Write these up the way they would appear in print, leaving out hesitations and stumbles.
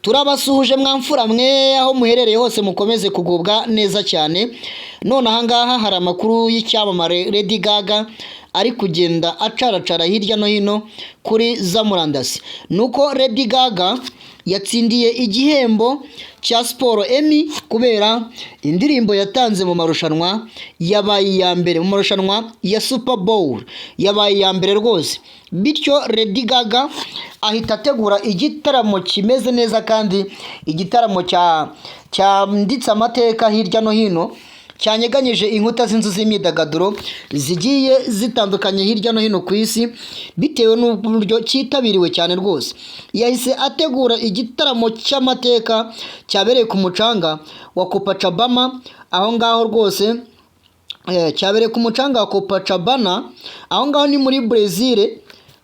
Turabasuhuje mwamfura mwe aho muherereye hose mukomeze kugubwa neza cyane. None ahangaha hari amakuru y'icyamamare Lady Gaga ari kugenda acaracara hirya no hino kuri za murandasi. Nuko Lady Gaga yatsindiye igihembo cya siporo Emmy kubera indirimbo yatanze mu marushanwa yabaye ya mbere mu marushanwa ya Super Bowl, yabaye ya mbere rwose. Bityo Lady Gaga ahita ategura igitaramo kimeze neza kandi igitaramo cyanditse amateka hirya no hino, cyanyeganyije inkuta z'inzu z'imyidagaduro zigiye zitandukanye hirya no hino ku isi bitewe n'uburyo cyitabiriwe cyane rwose. Yahise ategura igitaramo cy'amateka cyabereye ku mucanga wa Copacabana, aho ngaho rwose cyabereye ku mucanga wa Copacabana, aho ngaho ni muri Brazil,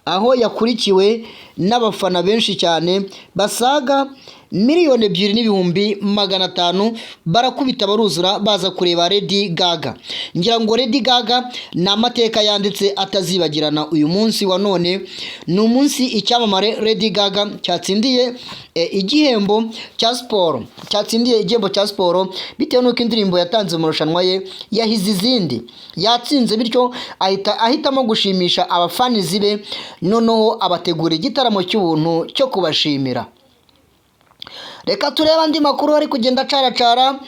aho yakurikiwe n'abafana benshi cyane basaga 2,500,000 barakubita baruzura baza kureba Lady Gaga. Ngira ngo Lady Gaga ni amateka yanditse atazibagirana. Uyu munsi wa none ni umunsi icyamamare Lady Gaga cyatsindiye igihembo cya siporo, bitewe n'uko indirimbo yatanze mu rushanwa ye yahize izindi, yatsinze, bityo ahitamo gushimisha abafanizi be, noneho abategura igitaramo cy'ubuntu cyo kubashimira. Reka turebe andi makuru ari kugenda acaracara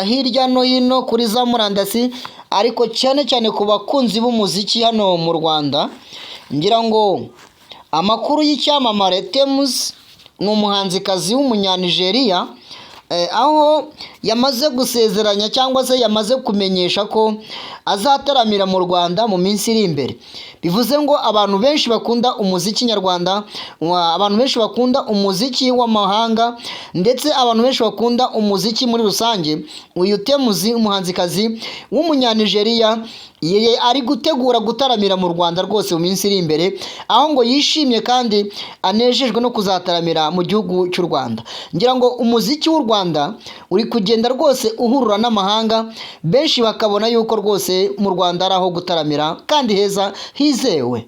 hirya no hino kuri za murandasi, ariko cyane cyane ku bakunzi b'umuziki hano mu Rwanda. Ngira ngo amakuru y'icyamamare Tems ni umuhanzikazi w'umunyanigeriya, aho yamaze gusezeranya cyangwa se yamaze kumenyesha ko azataramira mu Rwanda mu minsi iri imbere. Bivuze ngo abantu benshi bakunda umuziki nyarwanda, abantu benshi bakunda umuziki w'amahanga, ndetse abantu benshi bakunda umuziki muri rusange, uyu Tems umuhanzikazi w'umunyanigeriya ari gutegura gutaramira mu Rwanda rwose mu minsi iri imbere, aho ngo yishimye kandi anejejwe no kuzataramira mu gihugu cy'u Rwanda. Ngira ngo umuziki w'u Rwanda uri kugenda rwose uhurura n'amahanga, benshi bakabona yuko rwose mu Rwanda ari aho gutaramira kandi heza hizewe.